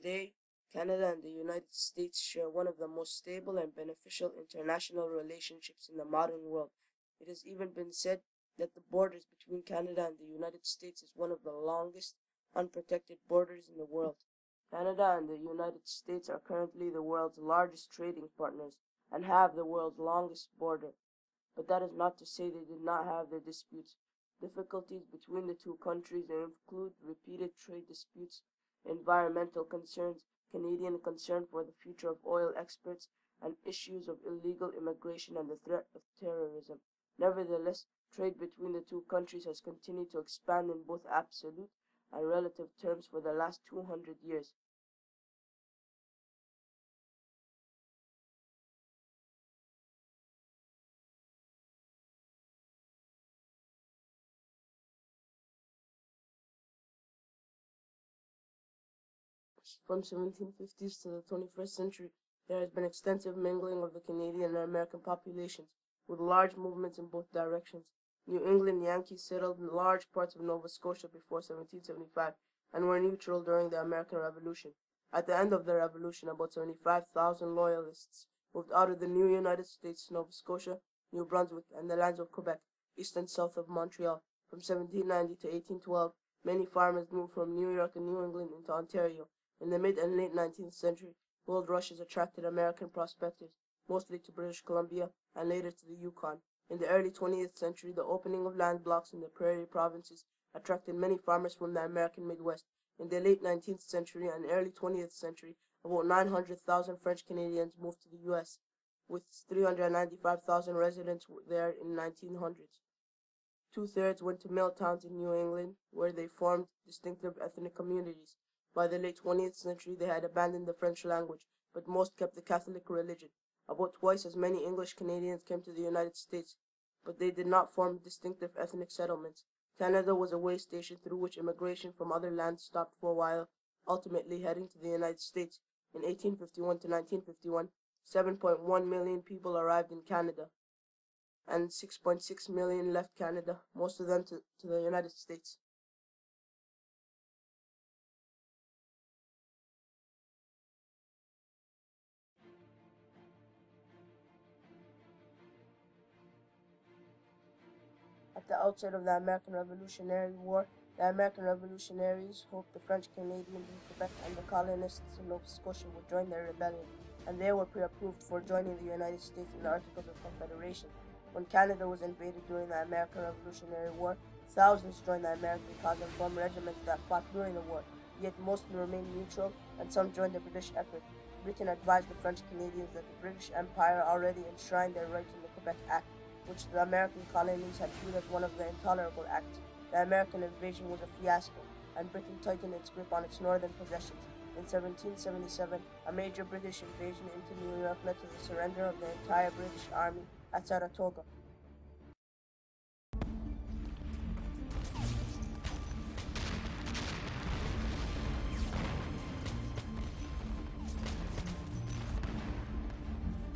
Today, Canada and the United States share one of the most stable and beneficial international relationships in the modern world. It has even been said that the borders between Canada and the United States is one of the longest unprotected borders in the world. Canada and the United States are currently the world's largest trading partners and have the world's longest border. But that is not to say they did not have their disputes. Difficulties between the two countries include repeated trade disputes, environmental concerns, Canadian concern for the future of oil exports, and issues of illegal immigration and the threat of terrorism. Nevertheless, trade between the two countries has continued to expand in both absolute and relative terms for the last 200 years. From 1750s to the 21st century, there has been extensive mingling of the Canadian and American populations, with large movements in both directions. New England Yankees settled in large parts of Nova Scotia before 1775 and were neutral during the American Revolution. At the end of the Revolution, about 75,000 Loyalists moved out of the new United States to Nova Scotia, New Brunswick, and the lands of Quebec, east and south of Montreal. From 1790 to 1812, many farmers moved from New York and New England into Ontario. In the mid and late 19th century, gold rushes attracted American prospectors, mostly to British Columbia and later to the Yukon. In the early 20th century, the opening of land blocks in the prairie provinces attracted many farmers from the American Midwest. In the late 19th century and early 20th century, about 900,000 French Canadians moved to the U.S., with 395,000 residents there in 1900s. Two-thirds went to mill towns in New England, where they formed distinctive ethnic communities. By the late 20th century, they had abandoned the French language, but most kept the Catholic religion. About twice as many English Canadians came to the United States, but they did not form distinctive ethnic settlements. Canada was a way station through which immigration from other lands stopped for a while, ultimately heading to the United States. In 1851 to 1951, 7.1 million people arrived in Canada, and 6.6 million left Canada, most of them to the United States. At the outset of the American Revolutionary War, the American Revolutionaries hoped the French Canadians in Quebec and the colonists in Nova Scotia would join their rebellion, and they were pre-approved for joining the United States in the Articles of Confederation. When Canada was invaded during the American Revolutionary War, thousands joined the American cause and formed regiments that fought during the war, yet most remained neutral, and some joined the British effort. Britain advised the French Canadians that the British Empire already enshrined their rights in the Quebec Act, which the American colonies had viewed as one of the intolerable acts. The American invasion was a fiasco, and Britain tightened its grip on its northern possessions. In 1777, a major British invasion into New York led to the surrender of the entire British army at Saratoga.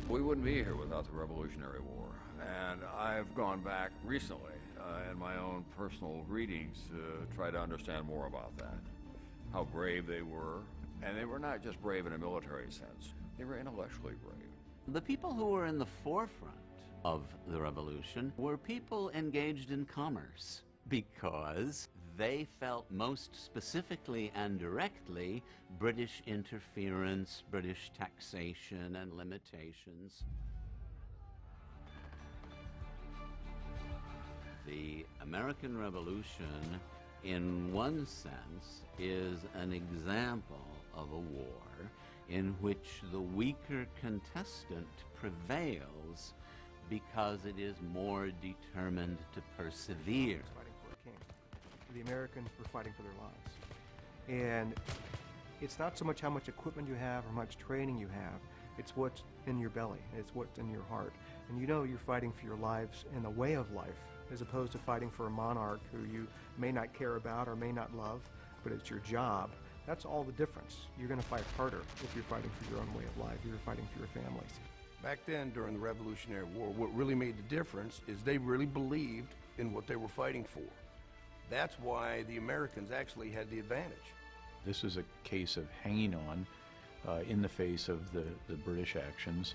We wouldn't be here without the Revolutionary War, and I've gone back recently in my own personal readings to try to understand more about that, how brave they were, and they were not just brave in a military sense, they were intellectually brave. The people who were in the forefront of the revolution were people engaged in commerce because they felt most specifically and directly British interference, British taxation and limitations. The American Revolution, in one sense, is an example of a war in which the weaker contestant prevails because it is more determined to persevere. The Americans were fighting for their lives. And it's not so much how much equipment you have or much training you have, it's what's in your belly, it's what's in your heart. And you know you're fighting for your lives and a way of life, as opposed to fighting for a monarch who you may not care about or may not love, but it's your job. That's all the difference. You're going to fight harder if you're fighting for your own way of life, you're fighting for your families. Back then, during the Revolutionary War, what really made the difference is they really believed in what they were fighting for. That's why the Americans actually had the advantage. This is a case of hanging on in the face of the British actions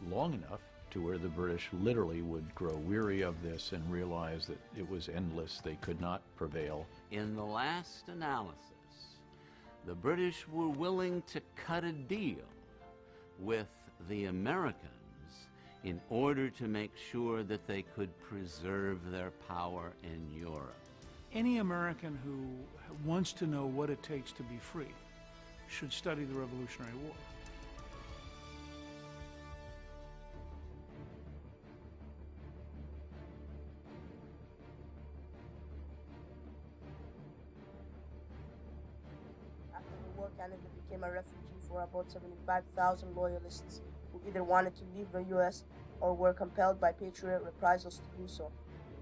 long enough to where the British literally would grow weary of this and realize that it was endless. They could not prevail. In the last analysis, the British were willing to cut a deal with the Americans in order to make sure that they could preserve their power in Europe. Any American who wants to know what it takes to be free should study the Revolutionary War. After the war, Canada became a refugee for about 75,000 loyalists who either wanted to leave the U.S. or were compelled by patriot reprisals to do so.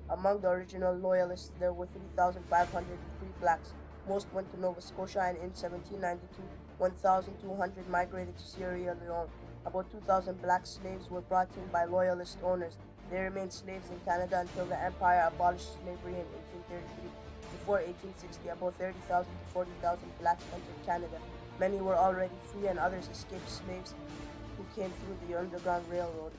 Among the original loyalists, there were 3,503 blacks. Most went to Nova Scotia, and in 1792, 1,200 migrated to Sierra Leone. About 2,000 black slaves were brought in by loyalist owners. They remained slaves in Canada until the Empire abolished slavery in 1833. Before 1860, about 30,000 to 40,000 blacks entered Canada. Many were already free, and others escaped slaves who came through the Underground Railroad.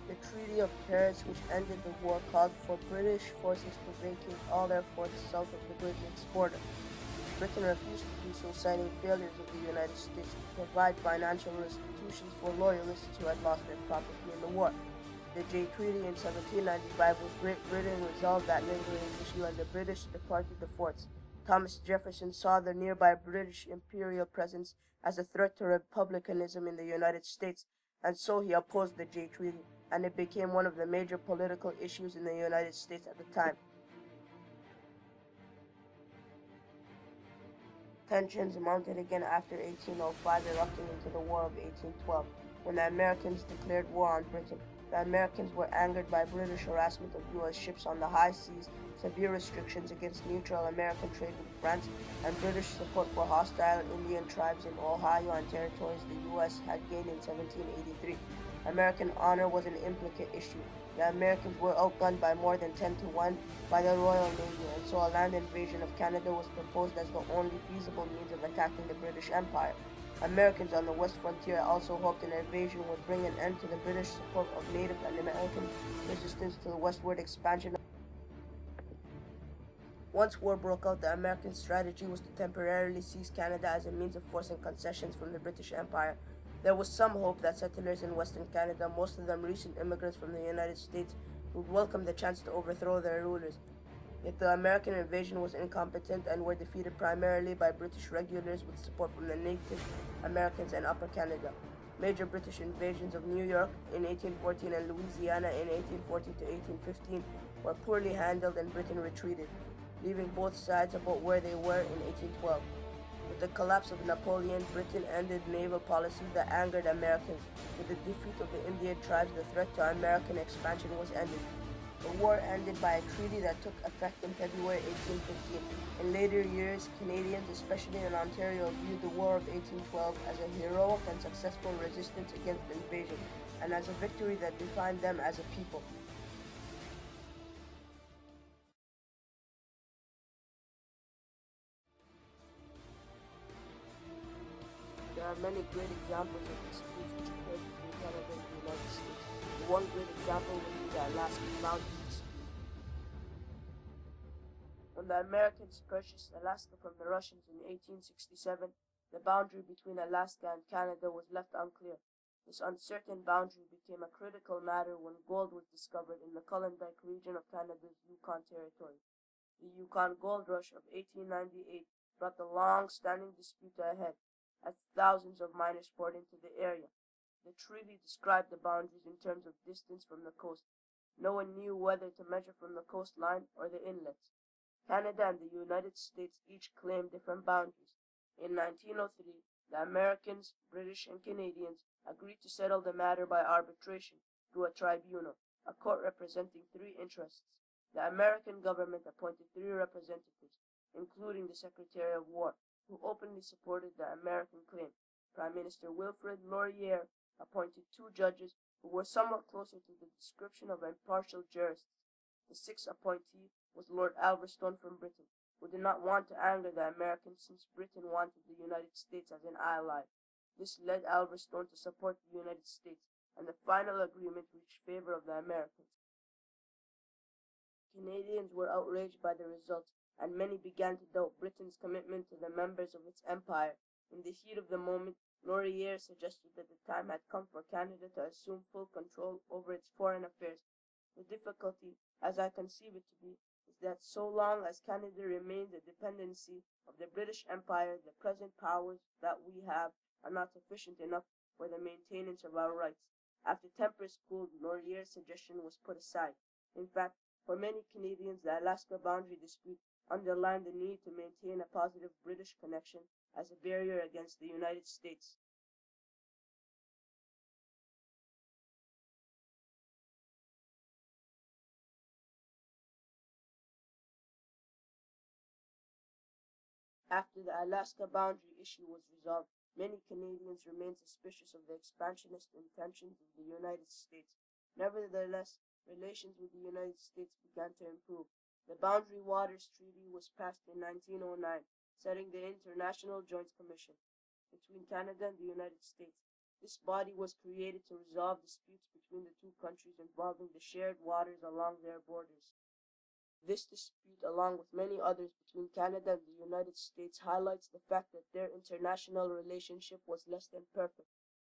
The Treaty of Paris, which ended the war, called for British forces to vacate all their forts south of the Great Lakes border. Britain refused to do so, citing failures of the United States to provide financial restitutions for loyalists who had lost their property in the war. The Jay Treaty in 1795, with Great Britain, resolved that lingering issue, and the British departed the forts. Thomas Jefferson saw the nearby British imperial presence as a threat to republicanism in the United States, and so he opposed the Jay Treaty, and it became one of the major political issues in the United States at the time. Tensions mounted again after 1805, erupting into the War of 1812, when the Americans declared war on Britain. The Americans were angered by British harassment of U.S. ships on the high seas, severe restrictions against neutral American trade with France, and British support for hostile Indian tribes in Ohio and territories the U.S. had gained in 1783. American honor was an implicate issue. The Americans were outgunned by more than 10 to 1 by the Royal Navy, and so a land invasion of Canada was proposed as the only feasible means of attacking the British Empire. Americans on the west frontier also hoped an invasion would bring an end to the British support of Native and American resistance to the westward expansion. Once war broke out, the American strategy was to temporarily seize Canada as a means of forcing concessions from the British Empire. There was some hope that settlers in Western Canada, most of them recent immigrants from the United States, would welcome the chance to overthrow their rulers. Yet the American invasion was incompetent and were defeated primarily by British regulars with support from the Native Americans and Upper Canada. Major British invasions of New York in 1814 and Louisiana in 1814 to 1815 were poorly handled, and Britain retreated, leaving both sides about where they were in 1812. With the collapse of Napoleon, Britain ended naval policies that angered Americans. With the defeat of the Indian tribes, the threat to American expansion was ended. The war ended by a treaty that took effect in February 1815. In later years, Canadians, especially in Ontario, viewed the War of 1812 as a heroic and successful resistance against invasion, and as a victory that defined them as a people. There are many great examples of disputes which occurred between Canada and the United States. One great example would be the Alaska boundary dispute. When the Americans purchased Alaska from the Russians in 1867, the boundary between Alaska and Canada was left unclear. This uncertain boundary became a critical matter when gold was discovered in the Klondike region of Canada's Yukon Territory. The Yukon Gold Rush of 1898 brought the long-standing dispute to a head, as thousands of miners poured into the area. The treaty described the boundaries in terms of distance from the coast. No one knew whether to measure from the coastline or the inlets. Canada and the United States each claimed different boundaries. In 1903, the Americans, British, and Canadians agreed to settle the matter by arbitration through a tribunal, a court representing three interests. The American government appointed three representatives, including the Secretary of War, who openly supported the American claim. Prime Minister Wilfrid Laurier appointed two judges who were somewhat closer to the description of impartial jurists. The sixth appointee was Lord Alverstone from Britain, who did not want to anger the Americans since Britain wanted the United States as an ally. This led Alverstone to support the United States, and the final agreement reached favor of the Americans. Canadians were outraged by the result, and many began to doubt Britain's commitment to the members of its empire. In the heat of the moment, Laurier suggested that the time had come for Canada to assume full control over its foreign affairs. The difficulty, as I conceive it to be, is that so long as Canada remains a dependency of the British Empire, the present powers that we have are not sufficient enough for the maintenance of our rights. After tempers cooled, Laurier's suggestion was put aside. In fact, for many Canadians, the Alaska boundary dispute underlined the need to maintain a positive British connection as a barrier against the United States. After the Alaska boundary issue was resolved, many Canadians remained suspicious of the expansionist intentions of the United States. Nevertheless, relations with the United States began to improve. The Boundary Waters Treaty was passed in 1909, setting the International Joint Commission between Canada and the United States. This body was created to resolve disputes between the two countries involving the shared waters along their borders. This dispute, along with many others between Canada and the United States, highlights the fact that their international relationship was less than perfect.